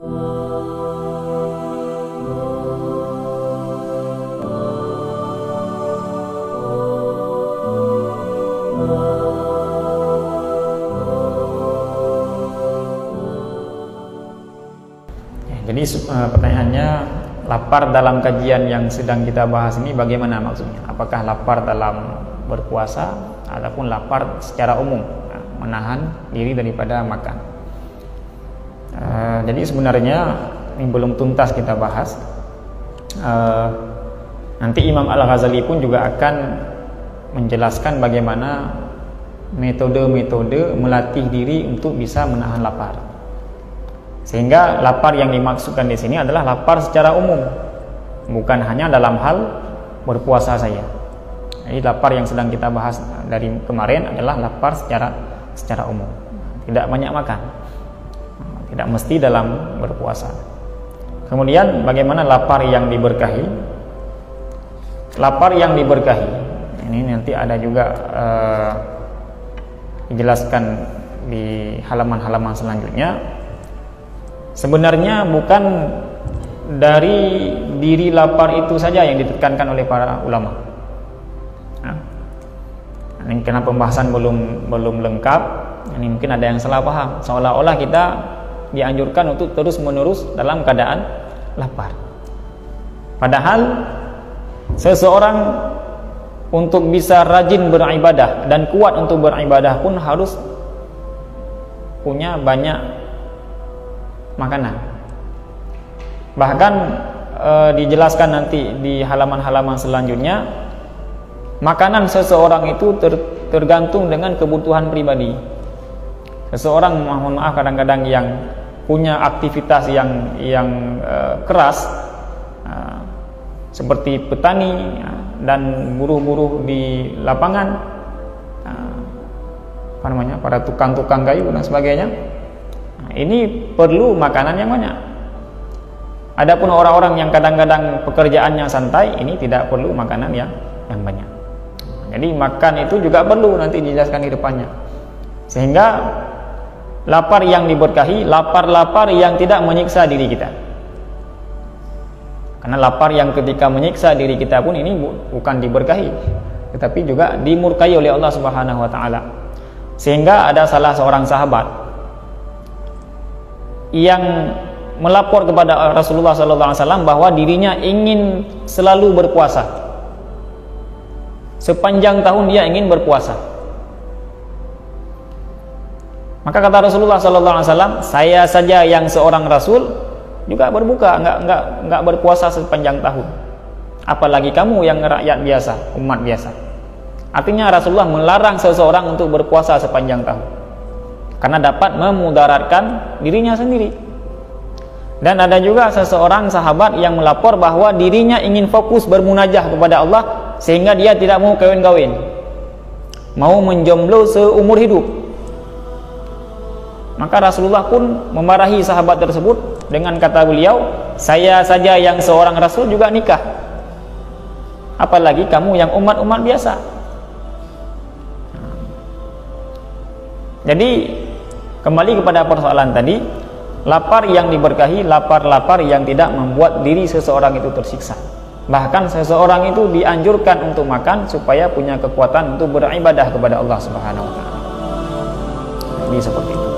Jadi pertanyaannya, lapar dalam kajian yang sedang kita bahas ini bagaimana maksudnya? Apakah lapar dalam berpuasa ataupun lapar secara umum, menahan diri daripada makan? Jadi sebenarnya ini belum tuntas kita bahas. Nanti Imam Al-Ghazali pun juga akan menjelaskan bagaimana metode-metode melatih diri untuk bisa menahan lapar. Sehingga lapar yang dimaksudkan di sini adalah lapar secara umum, bukan hanya dalam hal berpuasa saja. Jadi lapar yang sedang kita bahas dari kemarin adalah lapar secara umum, tidak banyak makan, tidak mesti dalam berpuasa. Kemudian bagaimana lapar yang diberkahi? Lapar yang diberkahi ini nanti ada juga dijelaskan di halaman-halaman selanjutnya. Sebenarnya bukan dari diri lapar itu saja yang ditekankan oleh para ulama. Ini karena pembahasan belum lengkap, ini mungkin ada yang salah paham, seolah-olah kita dianjurkan untuk terus-menerus dalam keadaan lapar. Padahal seseorang untuk bisa rajin beribadah dan kuat untuk beribadah pun harus punya banyak makanan. Bahkan dijelaskan nanti di halaman-halaman selanjutnya, makanan seseorang itu tergantung dengan kebutuhan pribadi. Seseorang, mohon maaf, kadang-kadang yang punya aktivitas yang keras, seperti petani dan buruh-buruh di lapangan, para tukang-tukang kayu dan sebagainya, ini perlu makanan yang banyak. Adapun orang-orang yang kadang-kadang pekerjaannya santai, ini tidak perlu makanan yang banyak. Jadi makan itu juga perlu, nanti dijelaskan di depannya. Sehingga lapar yang diberkahi, lapar-lapar yang tidak menyiksa diri kita. Karena lapar yang ketika menyiksa diri kita pun ini bukan diberkahi, tetapi juga dimurkai oleh Allah Subhanahu wa taala. Sehingga ada salah seorang sahabat yang melapor kepada Rasulullah SAW bahwa dirinya ingin selalu berpuasa. Sepanjang tahun dia ingin berpuasa. Maka kata Rasulullah SAW, saya saja yang seorang Rasul juga berbuka, enggak berpuasa sepanjang tahun. Apalagi kamu yang rakyat biasa, umat biasa. Artinya Rasulullah melarang seseorang untuk berpuasa sepanjang tahun, karena dapat memudaratkan dirinya sendiri. Dan ada juga seseorang sahabat yang melapor bahwa dirinya ingin fokus bermunajah kepada Allah, sehingga dia tidak mau kawin-kawin, mau menjomblo seumur hidup. Maka Rasulullah pun memarahi sahabat tersebut dengan kata beliau, saya saja yang seorang Rasul juga nikah, apalagi kamu yang umat-umat biasa. Jadi kembali kepada persoalan tadi, lapar yang diberkahi, lapar-lapar yang tidak membuat diri seseorang itu tersiksa. Bahkan seseorang itu dianjurkan untuk makan supaya punya kekuatan untuk beribadah kepada Allah Subhanahu wa taala. Jadi seperti itu.